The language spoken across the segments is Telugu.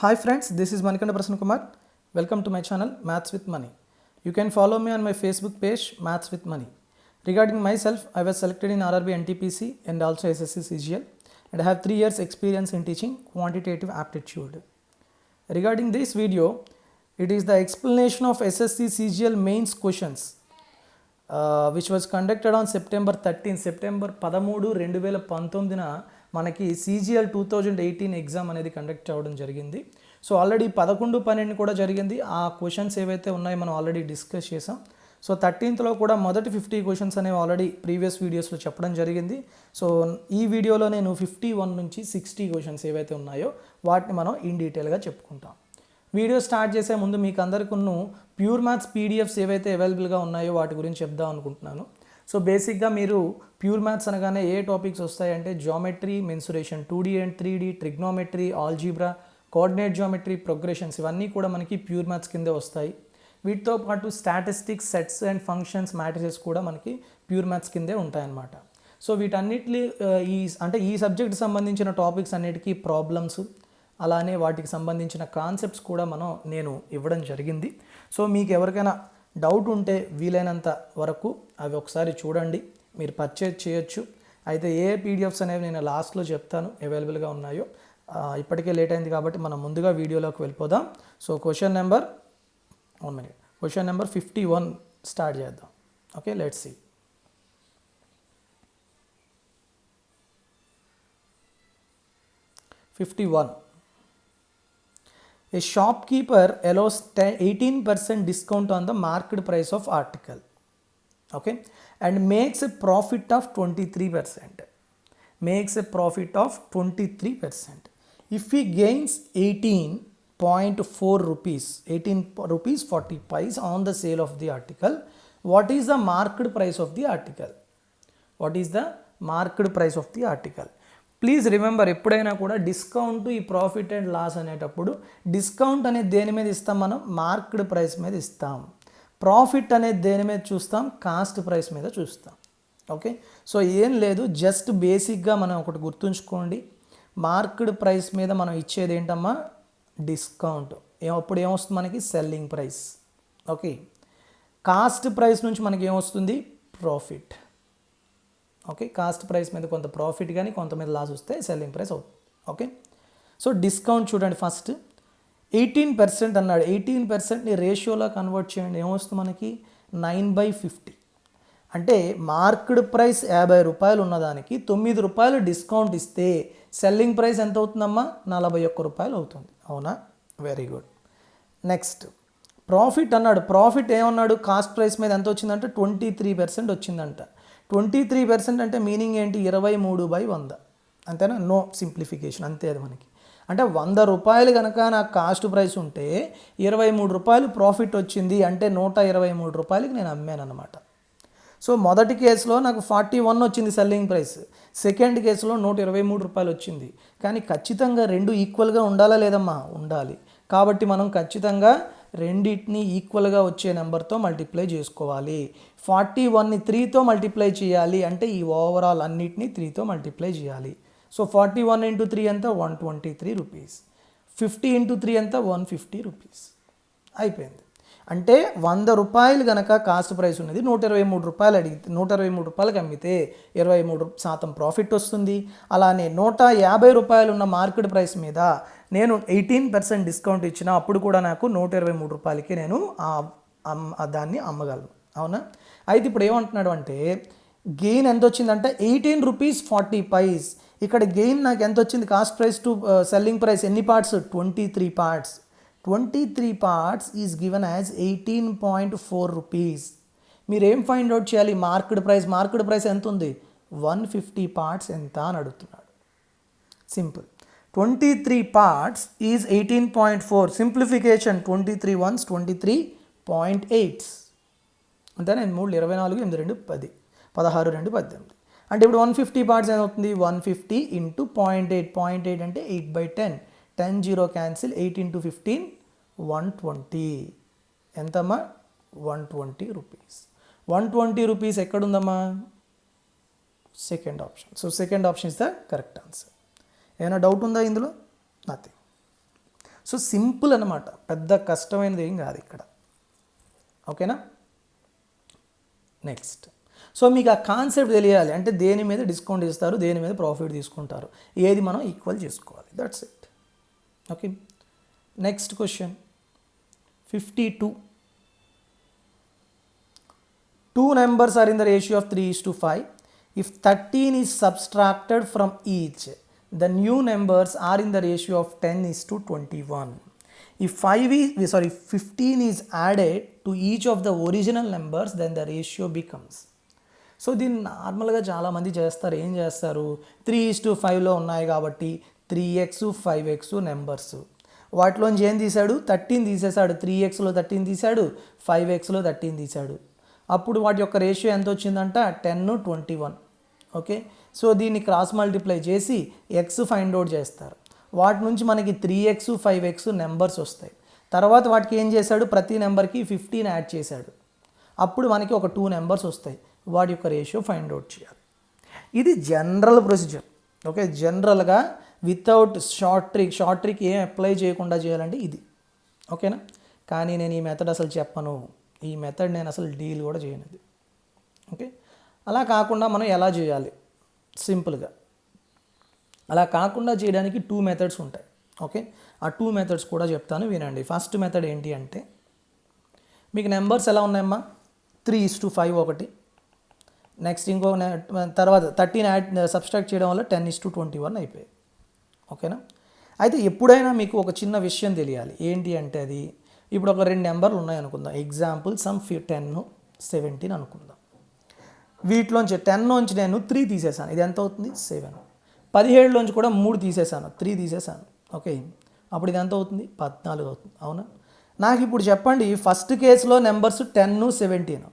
Hi friends, this is Manikanda Prasanna Kumar. Welcome to my channel Maths with Money. You can follow me on my Facebook page Maths with Money. Regarding myself, I was selected in RRB NTPC and also SSC CGL, and I have 3 years experience in teaching quantitative aptitude. Regarding this video, it is the explanation of SSC CGL mains questions which was conducted on September 13, September 13, 2019 మనకి CGL 2018 ఎగ్జామ్ అనేది కండక్ట్ అవ్వడం జరిగింది. సో ఆల్రెడీ 11, 12 కూడా జరిగింది. ఆ క్వశ్చన్స్ ఏవైతే ఉన్నాయో మనం ఆల్రెడీ డిస్కస్ చేసాం. సో 13th కూడా మొదటి 50 క్వశ్చన్స్ అనేవి ఆల్రెడీ ప్రీవియస్ వీడియోస్లో చెప్పడం జరిగింది. సో ఈ వీడియోలో నేను 51 నుంచి 60 క్వశ్చన్స్ ఏవైతే ఉన్నాయో వాటిని మనం ఇన్ డీటెయిల్గా చెప్పుకుంటాం. వీడియో స్టార్ట్ చేసే ముందు మీకు అందరికీ ప్యూర్ మ్యాథ్స్ పీడిఎఫ్స్ ఏవైతే అవైలబుల్గా ఉన్నాయో వాటి గురించి చెప్దాం అనుకుంటున్నాను. సో బేసిక్గా మీరు ప్యూర్ మ్యాథ్స్ అనగానే ఏ టాపిక్స్ వస్తాయంటే geometry, mensuration, 2D and 3D, trigonometry, algebra, coordinate geometry, progressions ఇవన్నీ కూడా మనకి ప్యూర్ మ్యాథ్స్ కిందే వస్తాయి. వీటితో పాటు statistics, sets and functions, matrices కూడా మనకి ప్యూర్ మ్యాథ్స్ కిందే ఉంటాయన్నమాట. సో వీటన్నిటి ఈ సబ్జెక్ట్ సంబంధించిన టాపిక్స్ అన్నిటికీ ప్రాబ్లమ్స్ అలానే వాటికి సంబంధించిన కాన్సెప్ట్స్ కూడా నేను ఇవ్వడం జరిగింది. సో మీకు ఎవరికైనా డౌట్ ఉంటే వీలైనంత వరకు అవి ఒకసారి చూడండి, మీరు పర్చేజ్ చేయొచ్చు. అయితే ఏ పీడిఎఫ్స్ అనేవి నేను లాస్ట్లో చెప్తాను అవైలబుల్గా ఉన్నాయో. ఇప్పటికే లేట్ అయింది కాబట్టి మనం ముందుగా వీడియోలోకి వెళ్ళిపోదాం. సో క్వశ్చన్ నెంబర్ 51 స్టార్ట్ చేద్దాం. Okay, let's see. A shopkeeper allows 18% discount on the market price of article, okay, and makes a profit of 23%. If he gains 18.4 rupees, 18 rupees 40 paise on the sale of the article, what is the market price of the article? Please remember, ఎప్పుడైనా కూడా డిస్కౌంట్, ఈ ప్రాఫిట్ అండ్ లాస్ అనేటప్పుడు డిస్కౌంట్ అనేది దేని మీద ఇస్తాం? మనం మార్కెట్ ప్రైస్ మీద ఇస్తాం. ప్రాఫిట్ అనేది దేని మీద చూస్తాం? కాస్ట్ ప్రైస్ మీద చూస్తాం. ఓకే, సో ఏం లేదు, జస్ట్ బేసిక్గా మనం ఒకటి గుర్తుంచుకోండి. మార్కెట్ ప్రైస్ మీద మనం ఇచ్చేది ఏంటమ్మా? డిస్కౌంట్. అప్పుడు ఏమొస్తుంది మనకి? Selling price. Okay, cost price నుంచి మనకి ఏమొస్తుంది? ప్రాఫిట్. ఓకే, కాస్ట్ ప్రైస్ మీద కొంత ప్రాఫిట్ కానీ కొంత మీద లాస్ వస్తే సెల్లింగ్ ప్రైస్ అవుతుంది. ఓకే, సో డిస్కౌంట్ చూడండి. ఫస్ట్ 18% అన్నాడు. 18%ని రేషియోలో కన్వర్ట్ చేయండి. ఏమొస్తుంది మనకి? 9/50. అంటే మార్కెట్ ప్రైస్ 50 రూపాయలు ఉన్నదానికి 9 రూపాయలు డిస్కౌంట్ ఇస్తే సెల్లింగ్ ప్రైస్ ఎంత అవుతుందమ్మా? 41 రూపాయలు అవుతుంది. అవునా? Very good. నెక్స్ట్ ప్రాఫిట్ అన్నాడు. ప్రాఫిట్ ఏమన్నాడు? కాస్ట్ ప్రైస్ మీద ఎంత వచ్చిందంటే 23% వచ్చిందంట. 23% అంటే మీనింగ్ ఏంటి? 23/100. అంతేనా? నో సింప్లిఫికేషన్, అంతే. అది మనకి అంటే 100 రూపాయలు కనుక నాకు కాస్ట్ ప్రైస్ ఉంటే 23 రూపాయలు ప్రాఫిట్ వచ్చింది అంటే 123 రూపాయలకి నేను అమ్మాను అనమాట. సో మొదటి కేసులో నాకు 41 వచ్చింది సెల్లింగ్ ప్రైస్, సెకండ్ కేసులో 123 రూపాయలు వచ్చింది. కానీ ఖచ్చితంగా రెండు ఈక్వల్గా ఉండాలా లేదమ్మా? ఉండాలి. కాబట్టి మనం ఖచ్చితంగా రెండింటిని ఈక్వల్గా వచ్చే నెంబర్తో మల్టిప్లై చేసుకోవాలి. 41ని 3తో మల్టిప్లై చేయాలి అంటే ఈ ఓవరాల్ అన్నిటినీ 3తో మల్టిప్లై చేయాలి. సో 41 × 3 ఎంత? 123 రూపీస్. 50 × 3 ఎంత? 150 రూపీస్. అయిపోయింది. అంటే 100 రూపాయలు కనుక కాస్ట్ ప్రైస్ ఉన్నది, 123 రూపాయలు అడిగితే 123 రూపాయలకి అమ్మితే 23% ప్రాఫిట్ వస్తుంది. అలానే 150 రూపాయలు ఉన్న మార్కెట్ ప్రైస్ మీద నేను 18% డిస్కౌంట్ ఇచ్చిన అప్పుడు కూడా నాకు 123 రూపాయలకి నేను దాన్ని అమ్మగలను. అవునా? అయితే ఇప్పుడు ఏమంటున్నాడు అంటే గెయిన్ ఎంత వచ్చిందంటే 18 రూపీస్ 40 పైస్. ఇక్కడ గెయిన్ నాకు ఎంత వచ్చింది? Cost price to selling price ఎన్ని parts? 23 parts. 23 parts is given as 18.4 rupees. మీరు ఏం ఫైండ్ అవుట్ చేయాలి? మార్కెట్ ప్రైస్ ఎంత ఉంది? 150 పార్ట్స్ ఎంత అని అడుగుతున్నాడు. Simple. 23 parts is 18.4. Simplification, 23 ones 23.8. అంతేనా? 3 24 8 2 10 16 2 18. అంటే ఇప్పుడు 150 పార్ట్స్ ఏమవుతుంది? 150 × 0.8. 0.8 అంటే 8/10. 10 0 క్యాన్సిల్. 8 × 15 120. ఎంతమ్మా? 120 రూపీస్. 120 రూపీస్ ఎక్కడుందమ్మా? Second option. So second option is the correct answer. ఏమైనా డౌట్ ఉందా ఇందులో? నథింగ్. సో సింపుల్ అనమాట, పెద్ద కష్టమైనది ఏం కాదు ఇక్కడ. ఓకేనా? నెక్స్ట్, సో మీకు ఆ కాన్సెప్ట్ తెలియాలి, అంటే దేని మీద డిస్కౌంట్ ఇస్తారు, దేని మీద ప్రాఫిట్ తీసుకుంటారు, ఏది మనం ఈక్వల్ చేసుకోవాలి. That's it. Okay, next question 52. Two numbers are in the ratio of 3:5. If 13 is subtracted from each, the new numbers are in the ratio of 10:21. If 15 is added to each of the original numbers, then the ratio becomes. So దీన్ని నార్మల్గా చాలామంది చేస్తారు. ఏం చేస్తారు, 3:5లో ఉన్నాయి కాబట్టి 3x 5x నెంబర్స్, వాటిలోంచి ఏం తీశాడు, 13 తీసేశాడు. 3xలో 13 తీశాడు, 5xలో 13 తీశాడు. అప్పుడు వాటి యొక్క రేషియో ఎంత వచ్చిందంట, 10:21. ఓకే, సో దీన్ని క్రాస్ మల్టిప్లై చేసి ఎక్స్ ఫైండ్ అవుట్ చేస్తారు. వాటి నుంచి మనకి 3x 5x నెంబర్స్ వస్తాయి. తర్వాత వాటికి ఏం చేశాడు, ప్రతి నెంబర్కి 15 యాడ్ చేశాడు. అప్పుడు మనకి ఒక 2 నెంబర్స్ వస్తాయి. వాటి యొక్క రేషియో ఫైండ్ అవుట్ చేయాలి. ఇది జనరల్ ప్రొసీజర్. ఓకే, జనరల్గా వితౌట్ షార్ట్ ట్రిక్ ఏం అప్లై చేయకుండా చేయాలంటే ఇది. ఓకేనా? కానీ నేను ఈ మెథడ్ అసలు చెప్పను, ఈ మెథడ్ నేను అసలు డీల్ కూడా చేయను. ఓకే, అలా కాకుండా మనం ఎలా చేయాలి సింపుల్గా, అలా కాకుండా చేయడానికి 2 మెథడ్స్ ఉంటాయి. ఓకే, ఆ 2 మెథడ్స్ కూడా చెప్తాను, వినండి. ఫస్ట్ మెథడ్ ఏంటి అంటే, మీకు నెంబర్స్ ఎలా ఉన్నాయమ్మా, 3:5 ఒకటి, నెక్స్ట్ ఇంకో తర్వాత 13 యాడ్ సబ్స్ట్రాక్ట్ చేయడం వల్ల 10:21 అయిపోయాయి. ఓకేనా? అయితే ఎప్పుడైనా మీకు ఒక చిన్న విషయం తెలియాలి. ఏంటి అంటే, అది ఇప్పుడు ఒక 2 నెంబర్లు ఉన్నాయి అనుకుందాం. ఎగ్జాంపుల్ సమ్ 10 17 అనుకుందాం. వీటిలోంచి 10 నుంచి నేను 3 తీసేసాను. ఇది ఎంత అవుతుంది, 7. 17లోంచి కూడా 3 తీసేసాను, 3 తీసేసాను. ఓకే, అప్పుడు ఇది ఎంత అవుతుంది, 14 అవుతుంది. అవునా? నాకు ఇప్పుడు చెప్పండి, ఫస్ట్ కేసులో నెంబర్స్ 10 17,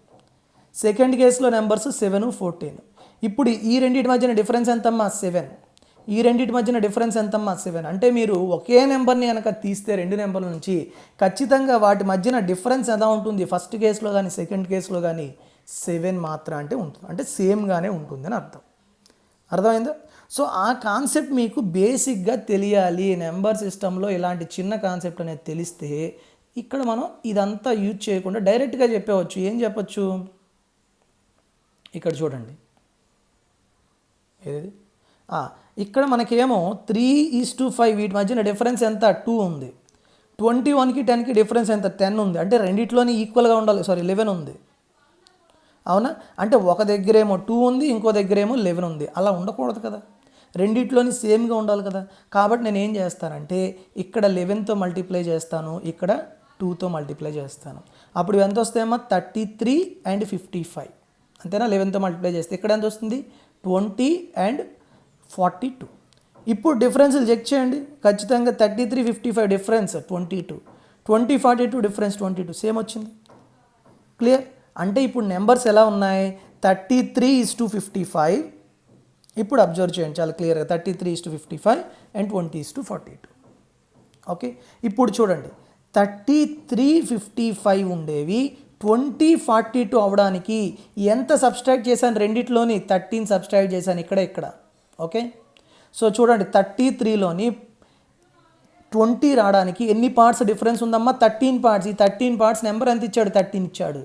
సెకండ్ కేసులో నెంబర్స్ 7 14. ఇప్పుడు ఈ రెండింటి మధ్యన డిఫరెన్స్ ఎంతమ్మా, 7. ఈ రెండింటి మధ్యన డిఫరెన్స్ ఎంతమ్మా, 7. అంటే మీరు ఒకే నెంబర్ని కనుక తీస్తే 2 నెంబర్ల నుంచి ఖచ్చితంగా వాటి మధ్యన డిఫరెన్స్ ఎలా ఉంటుంది, ఫస్ట్ కేసులో కానీ సెకండ్ కేసులో కానీ 7 మాత్రం అంటే ఉంటుంది, అంటే సేమ్గానే ఉంటుంది అని అర్థం. అర్థమైందా? సో ఆ కాన్సెప్ట్ మీకు బేసిక్గా తెలియాలి. నెంబర్ సిస్టంలో ఇలాంటి చిన్న కాన్సెప్ట్ అనేది తెలిస్తే ఇక్కడ మనం ఇదంతా యూజ్ చేయకుండా డైరెక్ట్గా చెప్పవచ్చు. ఏం చెప్పచ్చు, ఇక్కడ చూడండి, ఏది ఇక్కడ మనకేమో 3:5 వీటి మధ్యన డిఫరెన్స్ ఎంత, 2 ఉంది. 21కి 10కి డిఫరెన్స్ ఎంత, 10 ఉంది. అంటే రెండిట్లోని ఈక్వల్గా ఉండాలి, 11 ఉంది. అవునా? అంటే ఒక దగ్గరేమో 2 ఉంది, ఇంకో దగ్గరేమో 11 ఉంది. అలా ఉండకూడదు కదా, రెండిట్లోని సేమ్గా ఉండాలి కదా. కాబట్టి నేను ఏం చేస్తానంటే, ఇక్కడ 11తో మల్టిప్లై చేస్తాను, ఇక్కడ 2తో మల్టిప్లై చేస్తాను. అప్పుడు ఎంత వస్తాయమ్మా, 33 and 55. అంతేనా? 11తో మల్టిప్లై చేస్తే ఇక్కడ ఎంత వస్తుంది, 20 and 42. ఇప్పుడు డిఫరెన్స్లు చెక్ చేయండి. ఖచ్చితంగా 33 55 డిఫరెన్స్ 22, 20 42 డిఫరెన్స్ 22, సేమ్ వచ్చింది. క్లియర్? అంటే ఇప్పుడు నెంబర్స్ ఎలా ఉన్నాయి, 33:55. ఇప్పుడు అబ్జర్వ్ చేయండి చాలా క్లియర్గా, 33:55 and 20:42. ఓకే, ఇప్పుడు చూడండి, 33:55 ఉండేవి 20:42 అవడానికి ఎంత సబ్స్ట్రాక్ట్ చేశాను, రెండిట్లోని 13 సబ్స్ట్రాక్ట్ చేశాను, ఇక్కడ. ఓకే, సో చూడండి, 33లోని 20 రావడానికి ఎన్ని పార్ట్స్ డిఫరెన్స్ ఉందమ్మా, 13 పార్ట్స్. ఈ 13 పార్ట్స్ నెంబర్ ఎంత ఇచ్చాడు, 13 ఇచ్చాడు.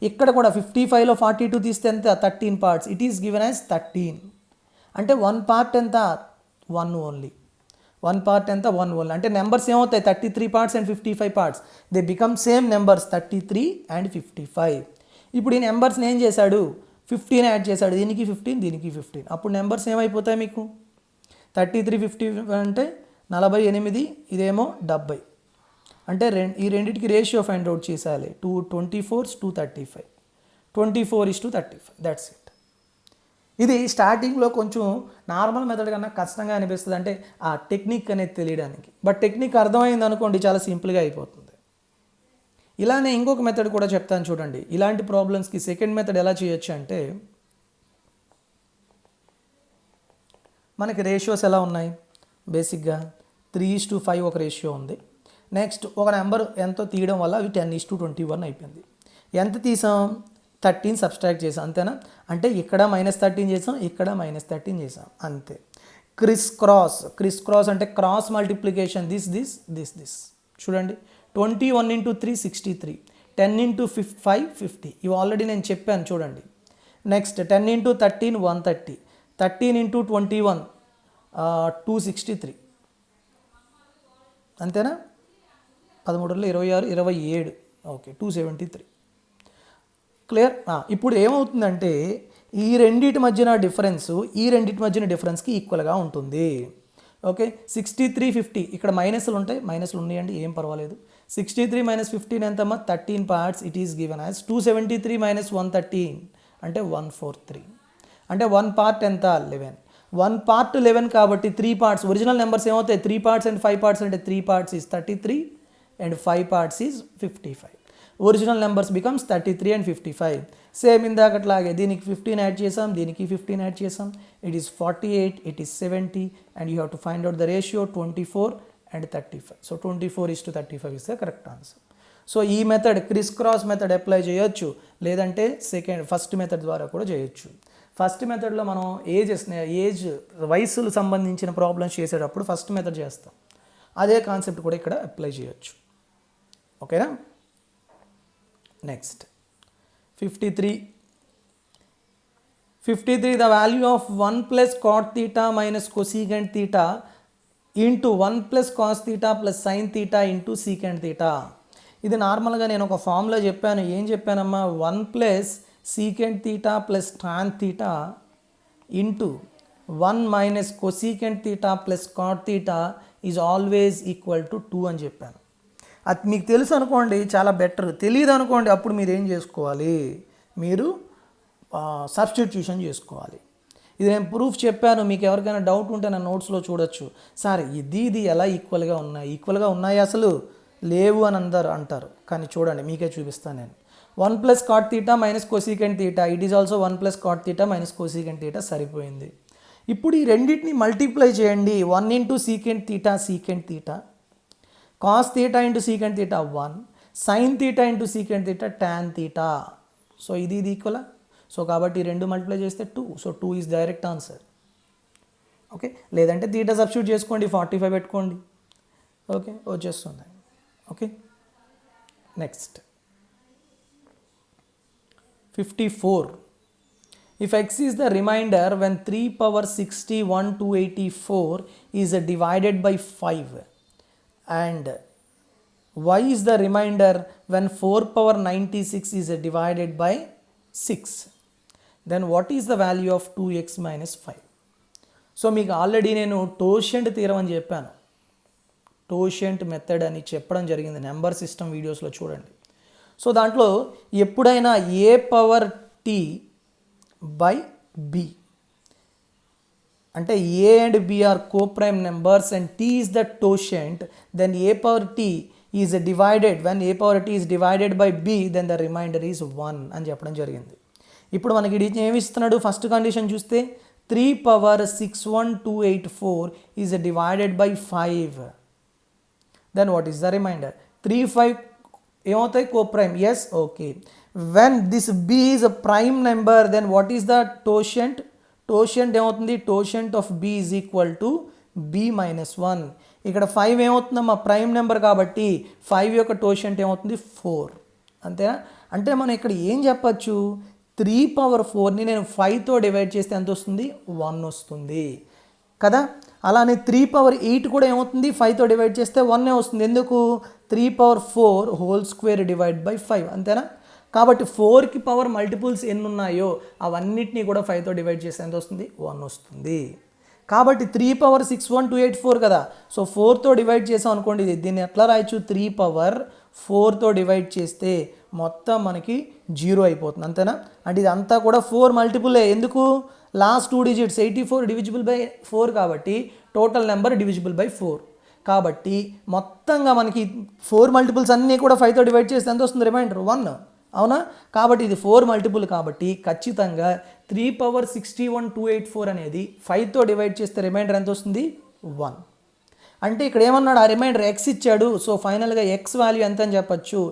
ఇక్కడ కూడా 55లో 42 తీస్తే ఎంత, 13 parts. It is given as 13. అంటే 1 పార్ట్ ఎంత, 1 ఓన్లీ. 1 పార్ట్ ఎంత, 1 ఓన్లీ. అంటే నెంబర్స్ ఏమవుతాయి, 33 parts and 55 parts, they become same numbers, 33 and 55. ఇప్పుడు ఈ నెంబర్స్ని ఏం చేశాడు, 15 యాడ్ చేశాడు. దీనికి 15, దీనికి 15. అప్పుడు నెంబర్స్ ఏమైపోతాయి మీకు, 33 55 అంటే 48, ఇదేమో 70. అంటే ఈ రెండింటికి రేషియో ఫైండ్ అవుట్ చేసేయాలి. 224 235, 24:35. That's it. ఇది స్టార్టింగ్లో కొంచెం నార్మల్ మెథడ్ కన్నా కష్టంగా అనిపిస్తుంది, అంటే ఆ టెక్నిక్ అనేది తెలియడానికి. బట్ టెక్నిక్ అర్థమైంది అనుకోండి, చాలా సింపుల్గా అయిపోతుంది. ఇలానే ఇంకొక మెథడ్ కూడా చెప్తాను చూడండి. ఇలాంటి ప్రాబ్లమ్స్కి సెకండ్ మెథడ్ ఎలా చేయొచ్చు అంటే, మనకి రేషియోస్ ఎలా ఉన్నాయి, బేసిక్గా 3:5 ఒక రేషియో ఉంది. నెక్స్ట్ ఒక నెంబర్ ఎంతో తీయడం వల్ల అవి 10:21 అయిపోయింది. ఎంత తీసాం, 13 సబ్స్ట్రాక్ట్ చేసాం, అంతేనా? అంటే ఇక్కడ -13 చేసాం, ఇక్కడ -13 చేసాం, అంతే. క్రిస్ క్రాస్ అంటే క్రాస్ మల్టిప్లికేషన్ దిస్ చూడండి 21 ఇంటూ 3 63, 10 ఇంటూ 5 50. ఇవి ఆల్రెడీ నేను చెప్పాను చూడండి. నెక్స్ట్ 10 ఇంటూ 13 130, 13 ఇంటూ 21 263, అంతేనా? 13 26 27, ఓకే 273. క్లియర్. ఇప్పుడు ఏమవుతుందంటే ఈ రెండింటి మధ్యన డిఫరెన్స్కి ఈక్వల్గా ఉంటుంది. ఓకే 63 50, ఇక్కడ మైనస్లు ఉన్నాయండి, ఏం పర్వాలేదు. 63 మైనస్ 15 ఎంతమ్మా? 13 parts. It is given as 273 minus 113 అంటే 143. అంటే 1 పార్ట్ ఎంత? 11. 1 పార్ట్ 11 కాబట్టి 3 పార్ట్స్. ఒరిజినల్ నెంబర్స్ ఏమవుతాయి? 3 పార్ట్స్ అండ్ 5 పార్ట్స్ అంటే 3 parts is 33 and 5 parts is 55. Original numbers becomes 33 and 55. Same ఇందాకట్లాగే దీనికి 15 యాడ్ చేసాం, దీనికి 15 యాడ్ చేసాం. It is 48, it is 70 and you have to find out the ratio 24 and 35. So 24:35 is the correct answer. So ఈ method criss cross method apply చేయొచ్చు, లేదంటే ఫస్ట్ మెథడ్ ద్వారా కూడా చేయొచ్చు. ఫస్ట్ మెథడ్లో మనం వయసులు సంబంధించిన ప్రాబ్లమ్స్ చేసేటప్పుడు ఫస్ట్ మెథడ్ చేస్తాం. అదే కాన్సెప్ట్ కూడా ఇక్కడ అప్లై చేయొచ్చు. ఓకేనా? Next 53. The value of 1 plus cot theta minus cosecant theta into 1 plus cos theta plus sin theta into secant theta. ఇది నార్మల్గా నేను ఒక ఫార్ములా చెప్పాను. ఏం చెప్పానమ్మా? 1 plus secant theta plus tan theta into 1 minus cosecant theta plus cot theta is always equal to 2 అని చెప్పాను. అది మీకు తెలుసు అనుకోండి, చాలా బెటర్. తెలియదు అనుకోండి, అప్పుడు మీరు ఏం చేసుకోవాలి? మీరు సబ్స్టిట్యూషన్ చేసుకోవాలి. ఇది నేను ప్రూఫ్ చెప్పాను. మీకు ఎవరికైనా డౌట్ ఉంటే నా నోట్స్లో చూడొచ్చు. సార్ ఇది ఎలా ఈక్వల్గా ఉన్నాయి అసలు లేవు అని అందరు అంటారు. కానీ చూడండి, మీకే చూపిస్తాను నేను. 1 plus cot theta minus cosecant theta, it is also 1 plus cot theta minus cosecant theta, సరిపోయింది. ఇప్పుడు ఈ రెండింటిని మల్టిప్లై చేయండి. 1 into secant theta, cos theta into secant theta 1, sine theta into secant theta tan theta. So ఇది ఈక్వలా? సో కాబట్టి 2 మల్టిప్లై చేస్తే 2. So 2 is direct answer. Okay, లేదంటే థీటా సబ్స్టిట్యూట్ చేసుకోండి, 45 పెట్టుకోండి. ఓకే, వచ్చేస్తుంది. Okay, next 54. If x is the remainder when 3 power 61 to 84 is divided by 5 and y is the remainder when 4 power 96 is divided by 6, then what is the value of 2x minus 5? So మీకు ఆల్రెడీ నేను టోషెంట్ థియరం అని చెప్పాను. టోషెంట్ మెథడ్ అని చెప్పడం జరిగింది నెంబర్ సిస్టమ్ వీడియోస్లో చూడండి. సో దాంట్లో ఎప్పుడైనా a power t by b అంటే a and b are coprime numbers and t is the totient, then a power t is divided, when a power t is divided by b then the remainder is 1 అని చెప్పడం జరిగింది. ఇప్పుడు మనకి ఇది ఏమి ఇస్తున్నాడు? ఫస్ట్ కండిషన్ చూస్తే 3 power 61284 is divided by 5, then what is the remainder? 3 5 ఏమవుతాయి? Coprime. Yes, okay. When this b is a prime number then what is the totient? Totient ఏమవుతుంది? Totient of b is equal to b minus 1. ఇక్కడ 5 ఏమవుతుందమ్మా? ప్రైమ్ నెంబర్ కాబట్టి 5 యొక్క టోషెంట్ ఏమవుతుంది? 4. అంతేనా? అంటే మనం ఇక్కడ ఏం చెప్పచ్చు? 3 power 4ని నేను 5తో డివైడ్ చేస్తే ఎంత వస్తుంది? 1 వస్తుంది కదా. అలానే 3 power 8 కూడా ఏమవుతుంది? 5తో డివైడ్ చేస్తే 1 వస్తుంది. ఎందుకు? 3 power 4 whole square divide by 5, అంతేనా. కాబట్టి 4కి పవర్ మల్టిపుల్స్ ఎన్ని ఉన్నాయో అవన్నిటినీ కూడా 5తో డివైడ్ చేస్తే ఎంత వస్తుంది? 1 వస్తుంది. కాబట్టి 3 power 61284 కదా. సో 4తో డివైడ్ చేసాం అనుకోండి, దీన్ని ఎట్లా రాయొచ్చు? 3 power 4తో డివైడ్ చేస్తే మొత్తం మనకి 0 అయిపోతుంది, అంతేనా. అంటే ఇదంతా కూడా 4 మల్టిపులే. ఎందుకు? లాస్ట్ 2 digits 84 డివిజిబుల్ బై 4 కాబట్టి టోటల్ నెంబర్ డివిజిబుల్ బై 4. కాబట్టి మొత్తంగా మనకి 4 మల్టిపుల్స్ అన్నీ కూడా 5తో డివైడ్ చేస్తే ఎంత వస్తుంది? రిమైండర్ 1, అవునా. కాబట్టి ఇది 4 మల్టిపుల్ కాబట్టి ఖచ్చితంగా 3 power 61284 అనేది 5తో డివైడ్ చేస్తే రిమైండర్ ఎంత వస్తుంది? 1. అంటే ఇక్కడ ఏమన్నాడు? ఆ రిమైండర్ x ఇచ్చాడు. సో ఫైనల్గా x వాల్యూ ఎంత అని చెప్పచ్చు?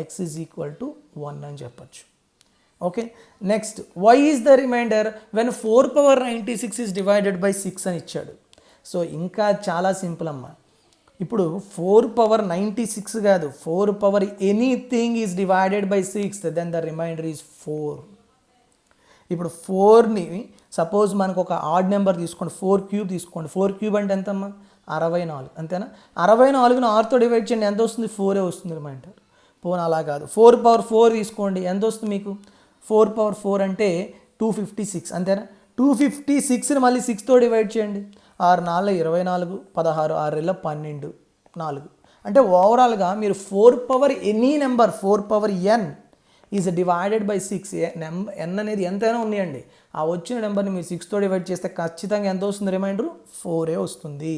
x ఈజ్ ఈక్వల్ టు 1 అని చెప్పచ్చు. Okay, next y is the remainder when 4 power 96 is divided by 6 అని ఇచ్చాడు. సో ఇంకా చాలా సింపుల్ అమ్మా. ఇప్పుడు 4 పవర్ 96 కాదు, 4 power anything is divided by 6, then the remainder is 4. ఇప్పుడు 4ని సపోజ్ మనకు ఒక ఆడ్ నెంబర్ తీసుకోండి, 4³ తీసుకోండి. 4³ అంటే ఎంతమ్మా? 64, అంతేనా? 64ని 6తో డివైడ్ చేయండి, ఎంత వస్తుంది? 4 వస్తుంది రిమైండర్. పోనీ అలా కాదు, 4 పవర్ 4 తీసుకోండి, ఎంత వస్తుంది మీకు? 4 పవర్ 4 అంటే 256, అంతేనా? 256ని మళ్ళీ 6తో డివైడ్ చేయండి, 6 4 24, 16, 6 12, 4. అంటే ఓవరాల్గా మీరు 4 power any number, 4 power n is divided by 6. n అనేది ఎంతైనా ఉన్నాయండి, ఆ వచ్చిన నెంబర్ని మీరు 6తో డివైడ్ చేస్తే ఖచ్చితంగా ఎంత వస్తుంది రిమైండర్? 4 వస్తుంది.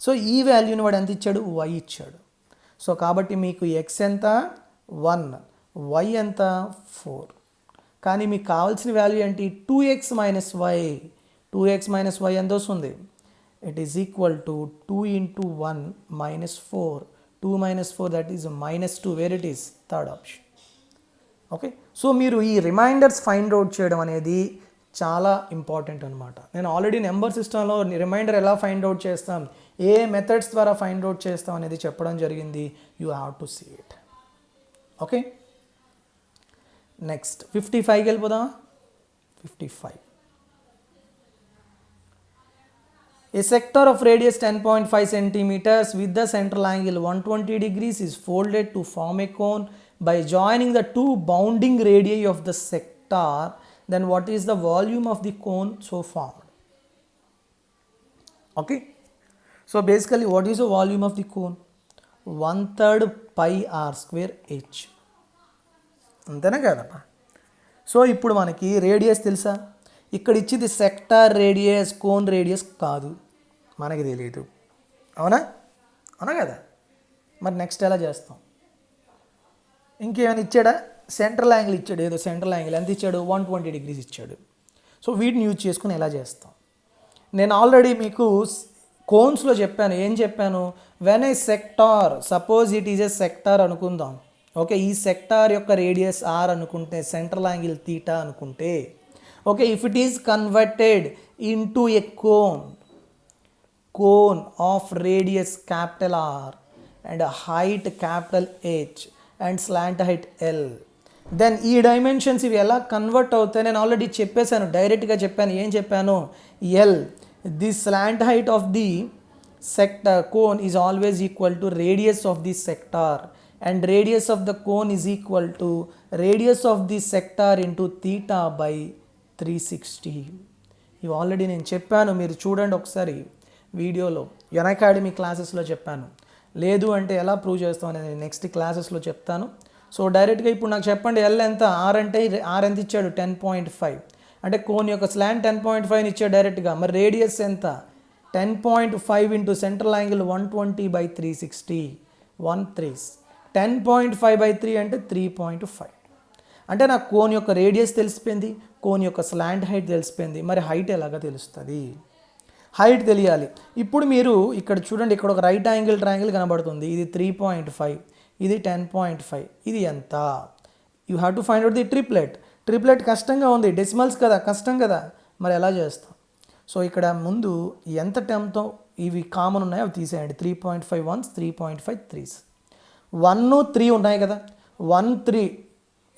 సో ఈ వాల్యూని వాడు ఎంత ఇచ్చాడు? y ఇచ్చాడు. సో కాబట్టి మీకు x ఎంత? 1, y ఎంత? 4. కానీ మీకు కావాల్సిన వాల్యూ ఏంటి? 2x minus y. 2x minus y ఎంత వస్తుంది? It is equal to 2 × 1 minus 4. 2 minus 4 that is -2. Where it is? Third option. Okay, so మీరు ఈ రిమైండర్స్ ఫైండ్ అవుట్ చేయడం అనేది చాలా ఇంపార్టెంట్ అనమాట. నేను ఆల్రెడీ నెంబర్ సిస్టంలో రిమైండర్ ఎలా ఫైండ్ అవుట్ చేస్తాం, ఏ మెథడ్స్ ద్వారా ఫైండ్ అవుట్ చేస్తాం అనేది చెప్పడం జరిగింది. You have to see it. Okay, next 55కి వెళ్ళిపోదామా? 55. A sector of radius 10.5 centimeters with the central angle 120 degrees is folded to form a cone by joining the two bounding radii of the sector. Then what is the volume of the cone so formed? Okay, so basically what is the volume of the cone? 1/3 pi r square h. అంతేనా కదమ్మా? సో ఇప్పుడు మనకి రేడియస్ తెలుసా? ఇక్కడ ఇచ్చింది సెక్టార్ రేడియస్, కోన్ రేడియస్ కాదు, మనకి తెలియదు. అవునా? అవునా కదా? మరి నెక్స్ట్ ఎలా చేస్తాం? ఇంకేమైనా ఇచ్చాడా? సెంట్రల్ యాంగిల్ ఇచ్చాడు, ఏదో సెంట్రల్ యాంగిల్ ఎంత ఇచ్చాడు? 120 degrees ఇచ్చాడు. సో వీటిని యూజ్ చేసుకుని ఎలా చేస్తాం? నేను ఆల్రెడీ మీకు కోన్స్లో చెప్పాను. ఏం చెప్పాను? When a sector, suppose it is a sector అనుకుందాం. ఓకే, ఈ సెక్టార్ యొక్క రేడియస్ r అనుకుంటే, సెంట్రల్ యాంగిల్ తీటా అనుకుంటే, okay, if it is converted into a cone of radius capital R and height capital H and slant height L, then ఈ డైమెన్షన్స్ ఇవి ఎలా కన్వర్ట్ అవుతాయి? నేను ఆల్రెడీ చెప్పేశాను, డైరెక్ట్గా చెప్పాను. ఏం చెప్పాను? L, the slant height of the sector cone is always equal to radius of the sector, and radius of the cone is equal to radius of the sector into theta by 360. ఇవి ఆల్రెడీ నేను చెప్పాను, మీరు చూడండి ఒకసారి వీడియోలో, అకాడమీ క్లాసెస్లో చెప్పాను. లేదు అంటే ఎలా ప్రూవ్ చేస్తాం అనేది నెక్స్ట్ క్లాసెస్లో చెప్తాను. సో డైరెక్ట్గా ఇప్పుడు నాకు చెప్పండి, ఎల్ ఎంత? ఆర్ అంటే ఆర్ ఎంత ఇచ్చాడు? 10.5. అంటే కోన్ యొక్క స్లాంట్ 10.5 ఇచ్చాడు డైరెక్ట్గా. మరి రేడియస్ ఎంత? 10.5 ఇంటూ సెంట్రల్ యాంగిల్ 120/360, 1/3. 10.5/3 అంటే 3.5. అంటే నాకు కోన్ యొక్క రేడియస్ తెలిసిపోయింది, కోన్ యొక్క స్లాంట్ హైట్ తెలిసిపోయింది. మరి హైట్ ఎలాగ తెలుస్తుంది? హైట్ తెలియాలి. ఇప్పుడు మీరు ఇక్కడ చూడండి, ఇక్కడ ఒక రైట్ యాంగిల్ ట్రయాంగిల్ కనబడుతుంది. ఇది 3.5, ఇది 10.5. ఇది ఎంత? You have to find out the triplet. Triplet కష్టంగా ఉంది, డెసిమల్స్ కదా, కష్టం కదా. మరి ఎలా చేస్తాం? సో ఇక్కడ ముందు ఎంత టర్మ్తో ఇవి కామన్ ఉన్నాయో అవి తీసేయండి. 3.5 1s, 3.5 3s. 1 3 ఉన్నాయి కదా, 1 3,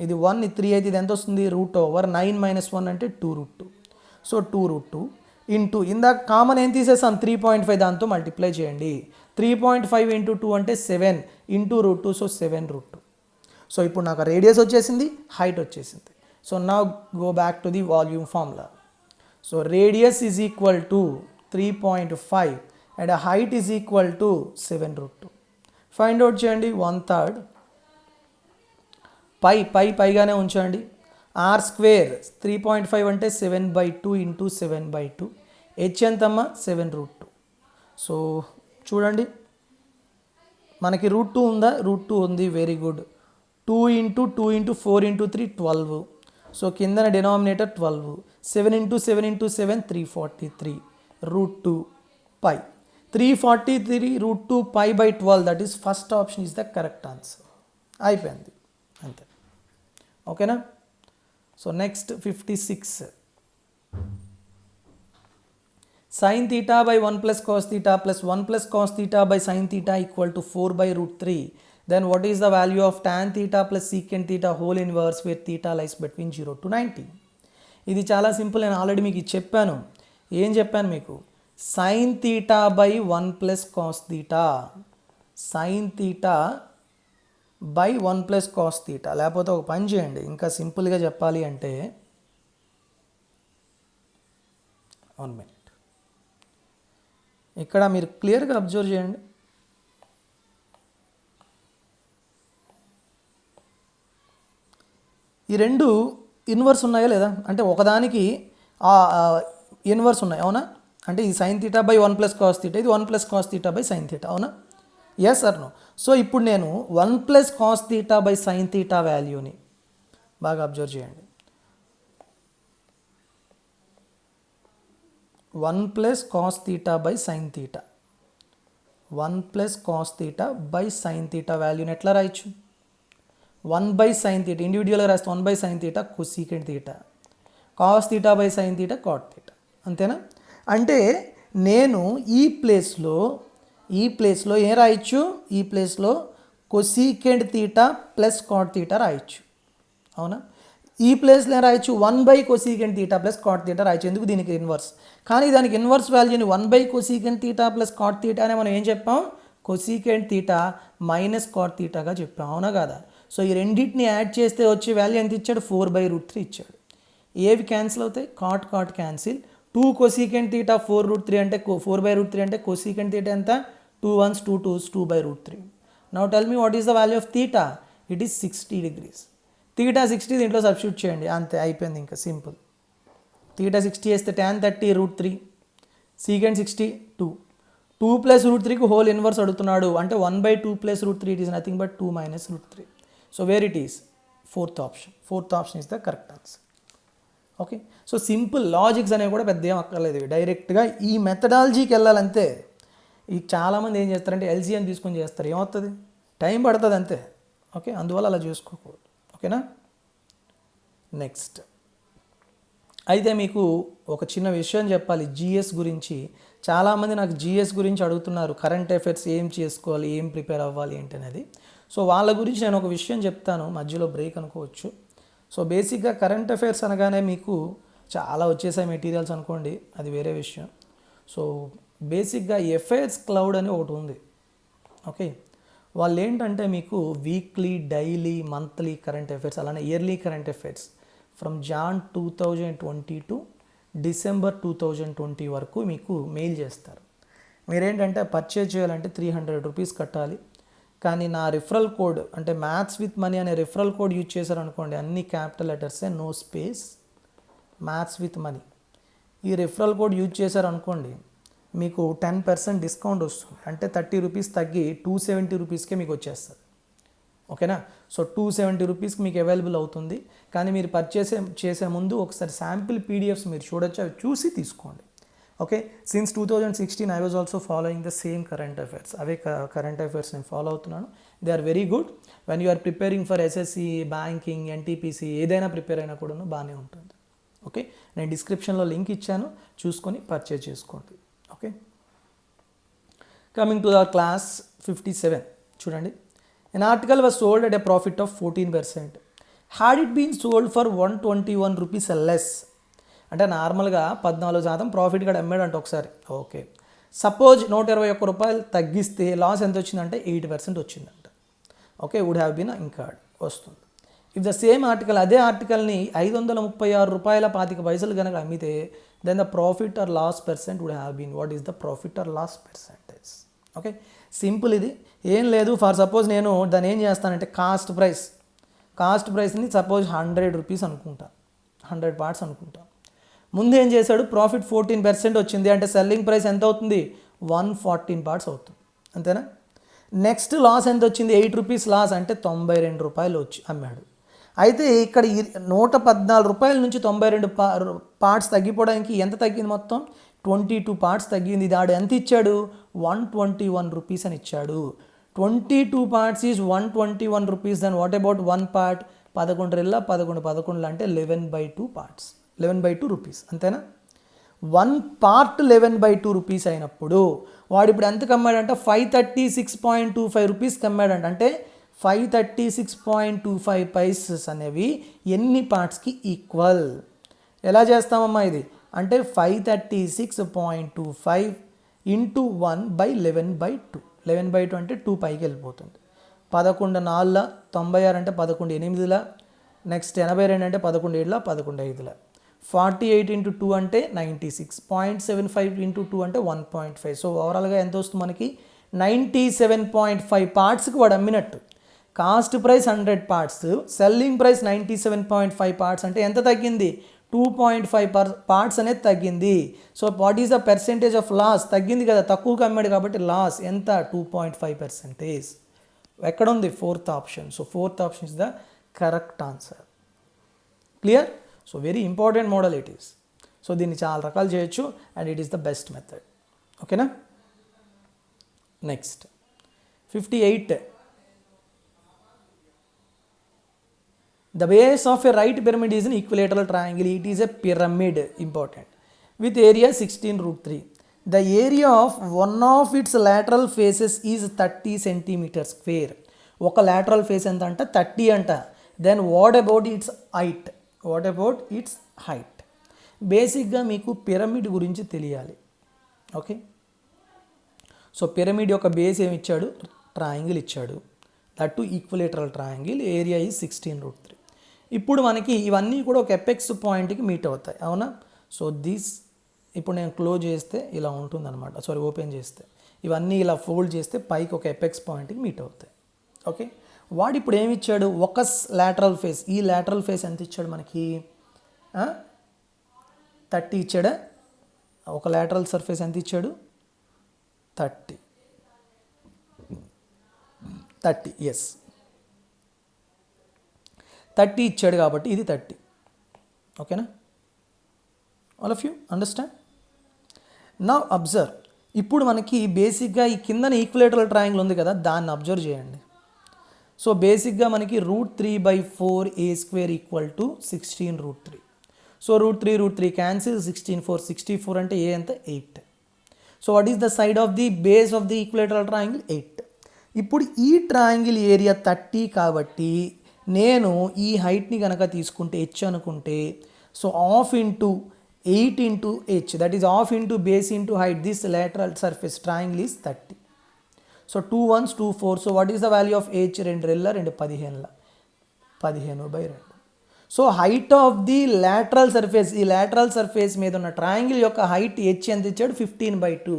ఇది 1 3 అయితే ఇది ఎంత వస్తుంది? √9 - 1 అంటే 2√2. సో 2√2 ఇంటూ ఇందాక కామన్ ఏం తీసేసాం? 3.5, దాంతో మల్టిప్లై చేయండి. 3.5 ఇంటూ 2 అంటే 7 ఇంటూ √2, సో 7√2. సో ఇప్పుడు నాకు రేడియస్ వచ్చేసింది, హైట్ వచ్చేసింది. So now go back to the volume formula. So radius is equal to 3.5 and height is equal to 7√2. Find out చేయండి. 1/3 పైగానే ఉంచండి. ఆర్ స్క్వేర్ 3.5 అంటే 7/2 ఇంటూ 7/2. హెచ్ ఎంతమ్మా? 7√2. సో చూడండి, మనకి √2 ఉందా? √2 ఉంది, very good. 2 into 2 into 4 into 3 12. So కిందన డినామినేటర్ 12. 7 into 7 into 7 343. √2 పై 343 √2 π/12. That is first option is the correct answer. అయిపోయింది అంతే. ఓకేనా? So next 56. sin theta by 1 plus cos theta plus 1 plus cos theta by sin theta equal to 4 by root 3. Then what is the value of tan theta plus secant theta whole inverse where theta lies between 0 to 90? ఇది చాలా సింపుల్. నేను ఆల్రెడీ మీకు చెప్పాను. ఏం చెప్పాను మీకు? sin theta by 1 plus cos theta. sin theta by 1 plus cos theta. లేకపోతే ఒక పని చేయండి, ఇంకా సింపుల్గా చెప్పాలి అంటే 1 minute. ఇక్కడ మీరు క్లియర్గా అబ్జర్వ్ చేయండి. ఈ రెండు ఇన్వర్స్ ఉన్నాయా లేదా అంటే ఒకదానికి ఇన్వర్స్ ఉన్నాయి, అవునా? అంటే ఈ sine theta by 1 plus cos theta, ఇది 1 plus cos theta by sine theta, అవునా? Yes or no? సో ఇప్పుడు నేను 1 plus cos theta by sine theta వాల్యూని బాగా అబ్జర్వ్ చేయండి. 1 plus cos theta by sine theta, 1 plus cos theta by sine theta వాల్యూని ఎట్లా రాయొచ్చు? 1 బై సైన్ థీటా ఇండివిజువల్గా రాస్తే 1 by sine theta cosecant theta, cos theta by sine theta cot theta, అంతేనా? అంటే నేను ఈ ప్లేస్లో ఏం రాయొచ్చు? ఈ ప్లేస్లో cosecant theta plus cot theta రాయొచ్చు, అవునా? ఈ ప్లేస్లో ఏం రాయొచ్చు? 1 by cosecant theta plus cot theta రాయొచ్చు. ఎందుకు? దీనికి ఇన్వర్స్. కానీ దానికి ఇన్వర్స్ వాల్యూని 1 by cosecant theta plus cot theta అని మనం ఏం చెప్పాం? కొసీకెంట్ థీటా మైనస్ కాట్ థీటాగా చెప్పాం, అవునా కాదా? సో ఈ రెండింటిని యాడ్ చేస్తే వచ్చే వాల్యూ ఎంత ఇచ్చాడు? 4 బై రూట్ 3 ఇచ్చాడు. ఏవి క్యాన్సిల్ అవుతాయి? Cot cancel. 2 cosecant theta 4 root 3 అంటే 4 బై రూట్ 3 అంటే కొసీకెంట్ థీటా ఎంత? 2 1s 2 2s 2 by root 3. Now tell me what is the value of theta? It is 60 degrees. Theta 60 దీంట్లో సబ్స్టిట్యూట్ చేయండి, అంతే, అయిపోయింది, ఇంకా సింపుల్. థీటా 60 వేస్తే tan 30 root 3, secant 60 2, 2 plus root 3కి హోల్ ఇన్వర్స్ అడుగుతున్నాడు అంటే 1 by 2 plus root 3 it is nothing but 2 minus root 3. So where it is? Fourth option is the correct answer. Okay, so simple logics అనేవి కూడా పెద్ద ఏం అక్కర్లేదు, డైరెక్ట్గా ఈ మెథడాలజీకి వెళ్ళాలంతే. ఈ చాలామంది ఏం చేస్తారంటే ఎల్సిఎం తీసుకొని చేస్తారు, ఏమవుతుంది? టైం పడుతుంది అంతే. ఓకే, అందువల్ల అలా చేసుకోకూడదు, ఓకేనా? నెక్స్ట్ అయితే మీకు ఒక చిన్న విషయం చెప్పాలి జిఎస్ గురించి. చాలామంది నాకు జిఎస్ గురించి అడుగుతున్నారు, కరెంట్ అఫైర్స్ ఏం చేసుకోవాలి, ఏం ప్రిపేర్ అవ్వాలి ఏంటి అనేది. సో వాళ్ళ గురించి నేను ఒక విషయం చెప్తాను, మధ్యలో బ్రేక్ అనుకోవచ్చు. సో బేసిక్గా కరెంట్ అఫైర్స్ అనగానే మీకు చాలా వచ్చేసాయి మెటీరియల్స్ అనుకోండి, అది వేరే విషయం. సో బేసిక్గా ఎఫైర్స్ క్లౌడ్ అని ఒకటి ఉంది. ఓకే, వాళ్ళు ఏంటంటే మీకు weekly, daily, monthly current affairs, అలానే yearly current affairs from Jan 2020 to December 2020 వరకు మీకు మెయిల్ చేస్తారు. మీరేంటంటే పర్చేజ్ చేయాలంటే 300 రూపీస్ కట్టాలి. కానీ నా రిఫరల్ కోడ్ అంటే మ్యాథ్స్ విత్ మనీ అనే రిఫరల్ కోడ్ యూజ్ చేశారనుకోండి, అన్ని క్యాపిటల్ లెటర్సే, no space, maths with money. ఈ రిఫరల్ కోడ్ యూజ్ చేశారనుకోండి మీకు 10% డిస్కౌంట్ వస్తుంది. అంటే 30 రూపీస్ తగ్గి 270 రూపీస్కే మీకు వచ్చేస్తుంది, ఓకేనా? సో 270 రూపీస్కి మీకు అవైలబుల్ అవుతుంది. కానీ మీరు పర్చేస్ చేసే ముందు ఒకసారి శాంపిల్ పీడిఎఫ్స్ మీరు చూడొచ్చు, అవి చూసి తీసుకోండి. Okay, since 2016 I was also following the same current affairs. అవే కరెంట్ అఫైర్స్ నేను ఫాలో అవుతున్నాను. They are very good when you are preparing for SSC, banking, NTPC, ఏదైనా ప్రిపేర్ అయినా కూడా బాగానే ఉంటుంది. ఓకే, నేను డిస్క్రిప్షన్లో లింక్ ఇచ్చాను, చూసుకొని పర్చేజ్ చేసుకోండి. Okay, coming to the class 57 చూడండి. An article was sold at a profit of 14%. Had it been sold for 121 rupees less, అంటే నార్మల్గా 14% ప్రాఫిట్ కూడా అమ్మాడంట ఒకసారి. ఓకే, సపోజ్ 121 రూపాయలు తగ్గిస్తే లాస్ ఎంత వచ్చిందంటే 8% వచ్చిందంట. Okay, would have been incurred వస్తుంది. ఇఫ్ ద సేమ్ ఆర్టికల్, అదే ఆర్టికల్ని 536 రూపాయల 25 పైసలు కనుక అమ్మితే then the profit or loss percent would have been, what is the profit or loss percentage? Okay, simple, ఇది ఏం లేదు. ఫర్ సపోజ్ నేను దాన్ని ఏం చేస్తానంటే కాస్ట్ ప్రైస్ని సపోజ్ 100 రూపీస్ అనుకుంటా, 100 పార్ట్స్ అనుకుంటా. ముందు ఏం చేశాడు? ప్రాఫిట్ 14% వచ్చింది అంటే సెల్లింగ్ ప్రైస్ ఎంత అవుతుంది? 114 పార్ట్స్ అవుతుంది, అంతేనా? నెక్స్ట్ లాస్ ఎంత వచ్చింది? 8 రూపీస్ లాస్ అంటే 92 రూపాయలు వచ్చి అమ్మాడు. అయితే ఇక్కడ 114 రూపాయల నుంచి 92 పార్ట్స్ తగ్గిపోవడానికి ఎంత తగ్గింది? మొత్తం 22 పార్ట్స్ తగ్గింది. ఇది ఆడు ఎంత ఇచ్చాడు? 121 రూపీస్ అని ఇచ్చాడు. 22 parts is 121 rupees. Then what about 1 part? 11 11 అంటే 11/2 పార్ట్స్, 11/2 రూపీస్, అంతేనా? 1 పార్ట్ 11/2 రూపీస్ అయినప్పుడు వాడు ఇప్పుడు ఎంతకు అమ్మాడంట 536.25 రూపీస్కి అమ్మాడంట. అంటే 536.25 పైసెస్ అనేవి ఎన్ని పార్ట్స్కి ఈక్వల్? ఎలా చేస్తామమ్మా ఇది అంటే 536.25 ఇంటూ 1/11/2. 11/2 అంటే 2 పైకి వెళ్ళిపోతుంది. 11 4 96 అంటే 11 8 నెక్స్ట్ 82 అంటే 11 7 11 5 48 ఇంటూ 2 అంటే 96.75 ఇంటూ 2 అంటే 1.5. సో ఓవరాల్గా ఎంత వస్తుంది మనకి 97.5 పార్ట్స్కి వాడు అమ్మినట్టు. Cost price 100 parts, selling price 97.5 parts అంటే ఎంత తగ్గింది? 2.5 పార్ట్స్ అనేది తగ్గింది. So what is the percentage of loss? తగ్గింది కదా, తక్కువగా అమ్మాడు కాబట్టి లాస్ ఎంత? 2.5%. ఎక్కడుంది? 4th option. So 4th option is the correct answer. Clear? So very important model it is. So దీన్ని చాలా రకాలు చేయొచ్చు and it is the best method. ఓకేనా? Next 58. The base of a right pyramid is an equilateral triangle. It is a pyramid, important, with area 16√3. The area of one of its lateral faces is 30 centimeters square. ఒక lateral face ఎంత అంట? 30 అంట. Then what about its height? What about its height? బేసిక్గా మీకు పిరమిడ్ గురించి తెలియాలి. ఓకే, సో పిరమిడ్ యొక్క బేస్ ఏమి ఇచ్చాడు? ట్రయాంగిల్ ఇచ్చాడు. That to equilateral triangle, area is 16√3. ఇప్పుడు మనకి ఇవన్నీ కూడా ఒక ఎపెక్స్ పాయింట్కి మీట్ అవుతాయి, అవునా? సో దిస్ ఇప్పుడు నేను క్లోజ్ చేస్తే ఇలా ఉంటుందన్నమాట. సారీ, ఓపెన్ చేస్తే ఇవన్నీ ఇలా ఫోల్డ్ చేస్తే పైకి ఒక ఎపెక్స్ పాయింట్కి మీట్ అవుతాయి. ఓకే, వాడు ఇప్పుడు ఏమి ఇచ్చాడు? ఒక లాటరల్ ఫేస్. ఈ లాటరల్ ఫేస్ ఎంత ఇచ్చాడు మనకి? 30 ఇచ్చాడా? ఒక లాటరల్ సర్ఫేస్ ఎంత ఇచ్చాడు? 30. ఎస్, 30 ఇచ్చాడు కాబట్టి ఇది 30. ఓకేనా? All of you understand? Now observe. ఇప్పుడు మనకి బేసిక్గా ఈ కిందన ఈక్వలేటరల్ ట్రయాంగిల్ ఉంది కదా, దాన్ని అబ్జర్వ్ చేయండి. సో బేసిక్గా మనకి √3/4a² equal to 16√3. So √3 cancel, 64 అంటే ఏ ఎంత? 8. So what is the side of the base of the equilateral triangle? 8. ఇప్పుడు ఈ ట్రయాంగిల్ ఏరియా 30 కాబట్టి నేను ఈ హైట్ని కనుక తీసుకుంటే h అనుకుంటే, so half into 8 into h, that is half into base into height. This lateral surface triangle is 30. So 2 1s 2 4. So what is the value of h? 2 2 15 15/2. So height of the lateral surface, ఈ లాటరల్ సర్ఫేస్ మీద ఉన్న ట్రయాంగిల్ యొక్క హైట్ h ఎంత ఇచ్చాడు? 15/2.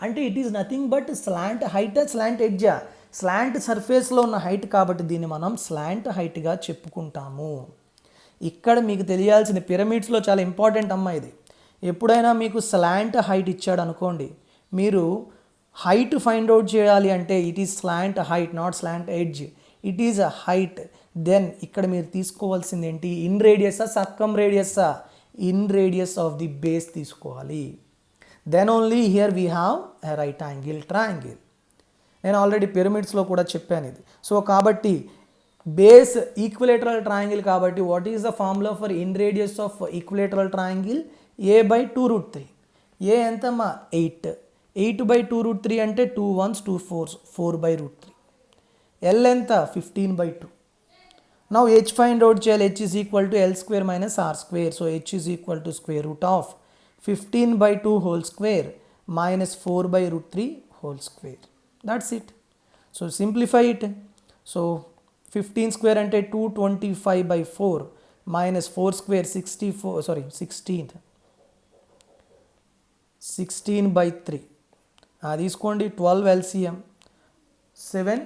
అంటే it is nothing but slant height, slant ఎడ్జా, స్లాంట్ సర్ఫేస్లో ఉన్న హైట్ కాబట్టి దీన్ని మనం స్లాంట్ హైట్గా చెప్పుకుంటాము. ఇక్కడ మీకు తెలియాల్సిన పిరమిడ్స్లో చాలా ఇంపార్టెంట్ అమ్మా ఇది. ఎప్పుడైనా మీకు స్లాంట్ హైట్ ఇచ్చాడు అనుకోండి, మీరు హైట్ ఫైండ్ అవుట్ చేయాలి అంటే it is slant height, not slant edge. It is a height. Then ఇక్కడ మీరు తీసుకోవాల్సింది ఏంటి? ఇన్ రేడియసా, సర్కమ్ రేడియసా? In radius of the base తీసుకోవాలి. Then only here we have a right angle triangle. నేను ఆల్రెడీ పిరమిడ్స్లో కూడా చెప్పాను ఇది. సో కాబట్టి బేస్ ఈక్వలేటరల్ ట్రయాంగిల్ కాబట్టి what is the formula for in radius of equilateral triangle? a/2√3. A ఎంతమ్మా? 8. 8/2√3 అంటే 2 1s 2 4s, 4/√3. L ఎంత? 15/2. నౌ h ఫైండ్ అవుట్ చేయాలి. h is equal to L² - R². So h is equal to square root of 15/2 whole square minus 4/√3 whole square. That's it. So simplify it. So 15 square అంటే 225/4 minus 4 square 16/3. తీసుకోండి 12 LCM 7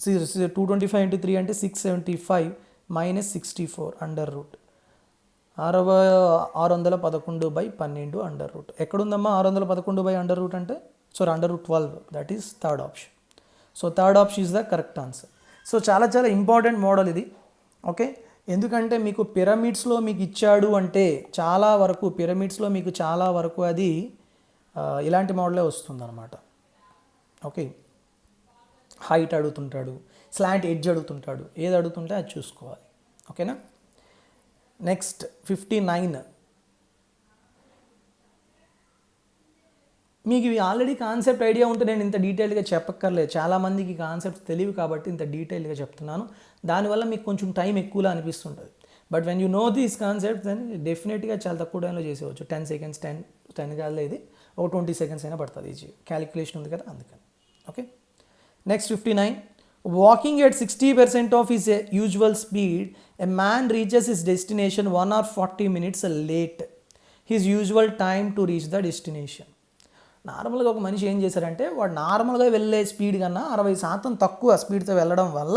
225 into 3 అంటే 675 minus 64 under root 611/12 under root. ఎక్కడుందమ్మా 611 అండర్ రూట్ అంటే? So √12, that is third option. So third option is the correct answer. So చాలా చాలా ఇంపార్టెంట్ మోడల్ ఇది. ఓకే, ఎందుకంటే మీకు పిరమిడ్స్లో మీకు ఇచ్చాడు అంటే చాలా వరకు పిరమిడ్స్లో మీకు చాలా వరకు అది ఇలాంటి మోడలే వస్తుందన్నమాట. ఓకే, హైట్ అడుగుతుంటాడు, స్లాంట్ ఎడ్జ్ అడుగుతుంటాడు, ఏది అడుగుతుంటే అది చూసుకోవాలి. ఓకేనా? నెక్స్ట్ 59. మీకు ఇవి ఆల్రెడీ కాన్సెప్ట్ ఐడియా ఉంటే నేను ఇంత డీటెయిల్గా చెప్పక్కర్లేదు. చాలామందికి కాన్సెప్ట్స్ తెలియవు కాబట్టి ఇంత డీటెయిల్గా చెప్తున్నాను. దానివల్ల మీకు కొంచెం టైం ఎక్కువలా అనిపిస్తుంటుంది. But when you know these concepts then డెఫినెట్గా చాలా తక్కువ టైంలో చేసేవచ్చు. 10 seconds 10 కాదు, ఇది ఒక 20 seconds అయినా పడుతుంది. ఈజీ క్యాలిక్యులేషన్ ఉంది కదా, అందుకని. Okay, next 59. Walking at 60% of his usual speed, a man reaches his destination 1 hour 40 minutes late his usual time to reach the destination. నార్మల్గా ఒక మనిషి ఏం చేశారంటే, వాడు నార్మల్గా వెళ్ళే స్పీడ్ కన్నా 60% తక్కువ స్పీడ్తో వెళ్ళడం వల్ల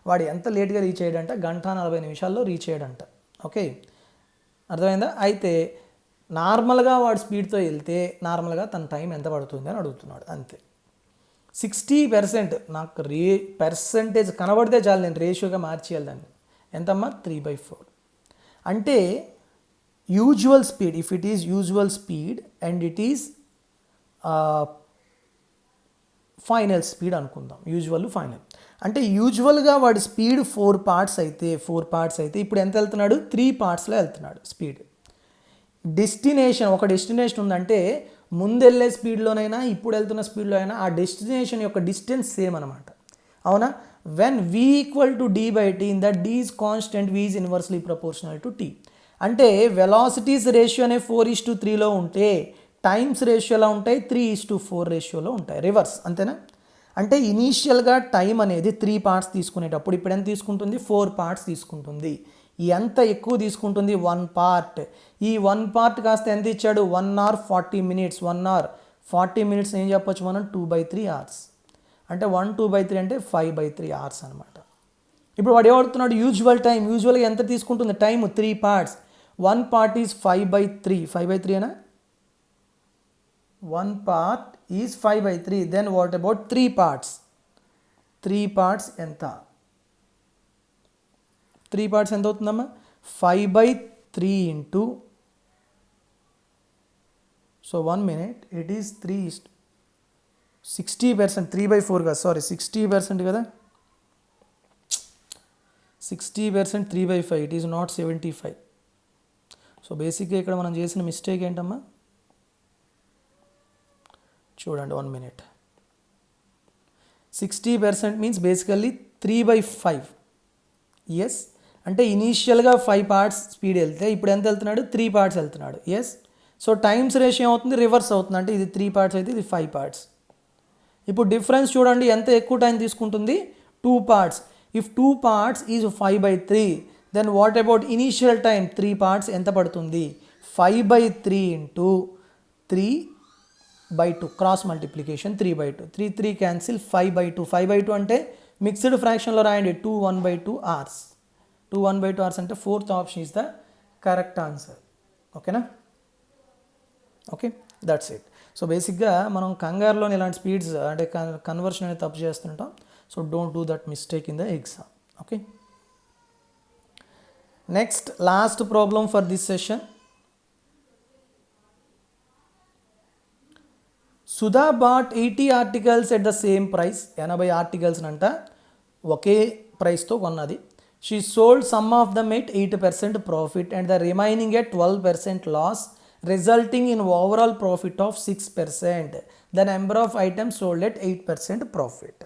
వాడు ఎంత లేట్గా రీచ్ అయ్యాడంట, 1:40 రీచ్ అయ్యాడంట. ఓకే, అర్థమైందా? అయితే నార్మల్గా వాడు స్పీడ్తో వెళ్తే నార్మల్గా తన టైం ఎంత పడుతుంది అని అడుగుతున్నాడు, అంతే. 60% నాకు పర్సంటేజ్ కనబడితే చాలు, నేను రేషియోగా మార్చేయాలి దాన్ని. ఎంతమ్మా? 3/4. అంటే usual speed, if it is usual speed and it is final speed అనుకుందాం. యూజువల్ ఫైనల్ అంటే యూజువల్గా వాడి స్పీడ్ 4 parts అయితే ఇప్పుడు ఎంత వెళ్తున్నాడు? 3 partsలో వెళ్తున్నాడు స్పీడ్. ఒక డెస్టినేషన్ ఉందంటే ముందు వెళ్ళే స్పీడ్లోనైనా ఇప్పుడు వెళ్తున్న స్పీడ్లో అయినా ఆ డెస్టినేషన్ యొక్క డిస్టెన్స్ సేమ్ అనమాట, అవునా? When v = d/t in that d is constant, v is inversely proportional to t. అంటే వెలాసిటీస్ రేషియో అనే 4:3లో ఉంటే టైమ్స్ రేషియోలో ఉంటాయి 3:4 రేషియోలో ఉంటాయి, రివర్స్, అంతేనా? అంటే ఇనీషియల్గా టైం అనేది 3 parts తీసుకునేటప్పుడు ఇప్పుడు ఎంత తీసుకుంటుంది? 4 parts తీసుకుంటుంది. ఎంత ఎక్కువ తీసుకుంటుంది? 1 part. ఈ 1 part కాస్త ఎంత ఇచ్చాడు? 1 hour 40 minutes. 1 hour 40 minutes ఏం చెప్పొచ్చు మనం? 2/3 hours. అంటే 2/3 అంటే 5/3 hours అనమాట. ఇప్పుడు వాడు ఏమడుతున్నాడు? Usual time. యూజువల్గా ఎంత తీసుకుంటుంది టైం? 3 parts. 1 part is 5/3. 5/3 అనా? 1 part is 5/3. Then what about 3 parts? 3 parts ఎంత? 3 parts ఎంత అవుతుందమ్మా? 5/3 into, so 1 minute it is 60%. 3/4 కదా, సారీ 60% కదా, 60% 3/5, ఇట్ ఈస్ నాట్ 75. సో బేసిక్గా ఇక్కడ మనం చేసిన మిస్టేక్ ఏంటమ్మా? చూడండి, 1 minute. 60% means basically 3/5. ఎస్, అంటే ఇనీషియల్గా 5 parts స్పీడ్ వెళ్తే ఇప్పుడు ఎంత వెళ్తున్నాడు? 3 parts వెళ్తున్నాడు. ఎస్, సో టైమ్స్ రేషియో అవుతుంది, రివర్స్ అవుతుంది. అంటే ఇది 3 parts అయితే ఇది 5 parts. ఇప్పుడు డిఫరెన్స్ చూడండి, ఎంత ఎక్కువ టైం తీసుకుంటుంది? 2 parts. If 2 parts is 5/3, then what about initial time 3 parts ఎంత పడుతుంది? 5/3 ఇంటూ 3/2 క్రాస్ మల్టిప్లికేషన్ 3/2. 3 క్యాన్సిల్, 5/2. 5/2 అంటే మిక్స్డ్ ఫ్రాక్షన్లో రాయండి, 2 1/2 hours. 2 1/2 hours అంటే 4th option is the correct answer. ఓకేనా? Okay, that's it. సో బేసిక్గా మనం కంగారులో ఇలాంటి స్పీడ్స్ అంటే కన్వర్షన్ అనేది తప్పు చేస్తుంటాం. So don't do that mistake in the exam. Okay, next last problem for this session. Sudha bought 80 articles at the same price. 80 articles అంట ఒకే ప్రైస్తో కొన్నది. She sold some of them at 8% profit and the remaining at 12% loss, resulting in overall profit of 6%. The number of items sold at 8% profit.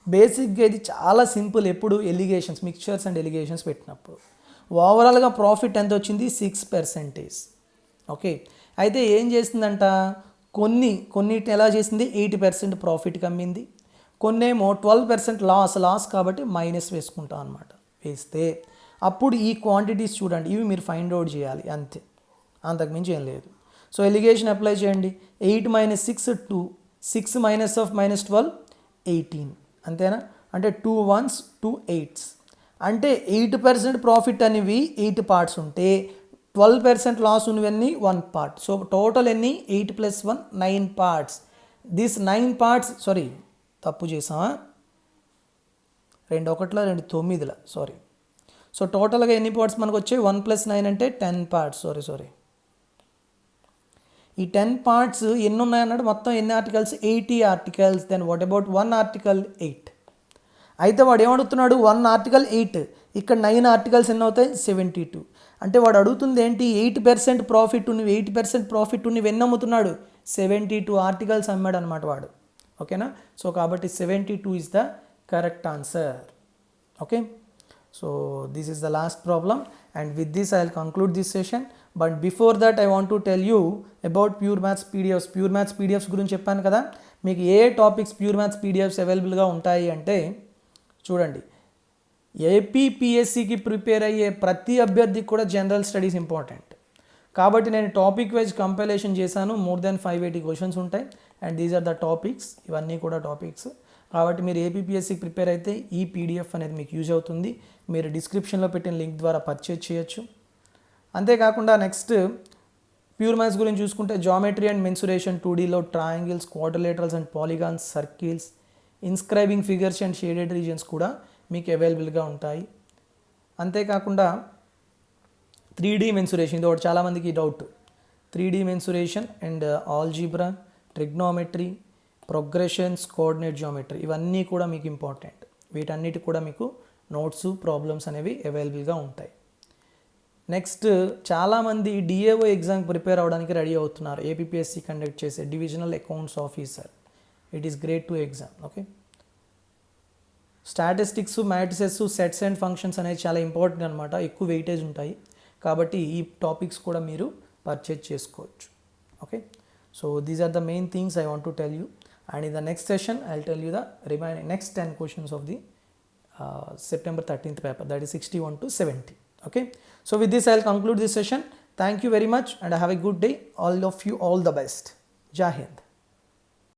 బేసిక్గా ఇది చాలా సింపుల్. ఎప్పుడు ఎలిగేషన్స్, మిక్చర్స్ అండ్ ఎలిగేషన్స్ పెట్టినప్పుడు ఓవరాల్గా ప్రాఫిట్ ఎంత వచ్చింది? 6%. ఓకే, అయితే ఏం చేసిందంట, కొన్నిటిని ఎలా చేసింది? 80% ప్రాఫిట్కి అమ్మింది. కొన్నేమో 12% లాస్ కాబట్టి మైనస్ వేసుకుంటాం అనమాట. వేస్తే అప్పుడు ఈ క్వాంటిటీస్ చూడండి, ఇవి మీరు ఫైండ్ అవుట్ చేయాలి, అంతే, అంతకుమించి ఏం లేదు. సో ఎలిగేషన్ అప్లై చేయండి. 8 - 6 2, 6 - -12 18, అంతేనా? అంటే 2 1s 2 8s. అంటే 8% ప్రాఫిట్ అనేవి 8 parts ఉంటే 12% లాస్ ఉన్నవన్నీ 1 part. సో టోటల్ ఎన్ని? 8 + 1 9 parts. దిస్ 9 parts, సారీ తప్పు చేసామా, 2 1 2 9, సారీ. సో టోటల్గా ఎన్ని పార్ట్స్ మనకు వచ్చాయి? 1 + 9 అంటే 10 parts. సారీ, ఈ 10 parts ఎన్ని ఉన్నాయన్నాడు? మొత్తం ఎన్ని articles? 80 articles. Then what about 1 article? 8. అయితే వాడు ఏమడుగుతున్నాడు? 1 article 8, ఇక్కడ 9 articles ఎన్ని అవుతాయి? 72. అంటే వాడు అడుగుతుంది ఏంటి? 8% ప్రాఫిట్ ఉన్నవి, 80% ప్రాఫిట్ ఉన్నవి ఎన్ని అమ్ముతున్నాడు? 72 ఆర్టికల్స్ అమ్మాడు అనమాట వాడు. ఓకేనా? సో కాబట్టి 72 is the correct answer. Okay, so this is the last problem and with this I will conclude this session. But before that I want to tell you about pure maths PDFs. Pure maths PDFs గురించి చెప్పాను కదా. మీకు ఏ టాపిక్స్ ప్యూర్ మ్యాథ్స్ పీడిఎఫ్స్ అవైలబుల్గా ఉంటాయి అంటే చూడండి, ఏపీపీఎస్సికి ప్రిపేర్ అయ్యే ప్రతి అభ్యర్థికి కూడా జనరల్ స్టడీస్ ఇంపార్టెంట్. కాబట్టి నేను టాపిక్ వైజ్ కంపైలేషన్ చేశాను. మోర్ దెన్ 580 క్వశ్చన్స్ ఉంటాయి and these are the topics. ఇవన్నీ కూడా టాపిక్స్. కాబట్టి మీరు ఏపీపీఎస్సికి ప్రిపేర్ అయితే ఈ పీడిఎఫ్ అనేది మీకు యూజ్ అవుతుంది. మీరు డిస్క్రిప్షన్లో పెట్టిన లింక్ ద్వారా పర్చేజ్ చేయొచ్చు. అంతేకాకుండా నెక్స్ట్ ప్యూర్ మ్యాథ్స్ గురించి చూసుకుంటే జామెట్రీ అండ్ మెన్సురేషన్ 2Dలో triangles, quadrilaterals and polygons, circles, inscribing figures and shaded regions కూడా మీకు అవైలబుల్గా ఉంటాయి. అంతేకాకుండా 3D మెన్సురేషన్, ఇది ఒకటి చాలామందికి doubt. 3D mensuration and algebra, trigonometry, progressions, coordinate geometry ఇవన్నీ కూడా మీకు ఇంపార్టెంట్. వీటన్నిటి కూడా మీకు నోట్స్, ప్రాబ్లమ్స్ అనేవి అవైలబుల్గా ఉంటాయి. నెక్స్ట్ చాలామంది డిఏఓ ఎగ్జామ్ ప్రిపేర్ అవ్వడానికి రెడీ అవుతున్నారు. ఏపీపీఎస్సి కండక్ట్ చేసే divisional accounts officer. It is grade 2 exam. Okay, statistics, matrices, sets and functions అనేది చాలా ఇంపార్టెంట్ అనమాట. ఎక్కువ వెయిటేజ్ ఉంటాయి. కాబట్టి ఈ టాపిక్స్ కూడా మీరు పర్చేజ్ చేసుకోవచ్చు. Okay, so these are the main things I want to tell you. And in the next session I will tell you the remaining next 10 questions of the September 13th paper, that is 61 to 70. Okay, so with this I will conclude this session. Thank you very much and have a good day. All of you, all the best. Jai Hind.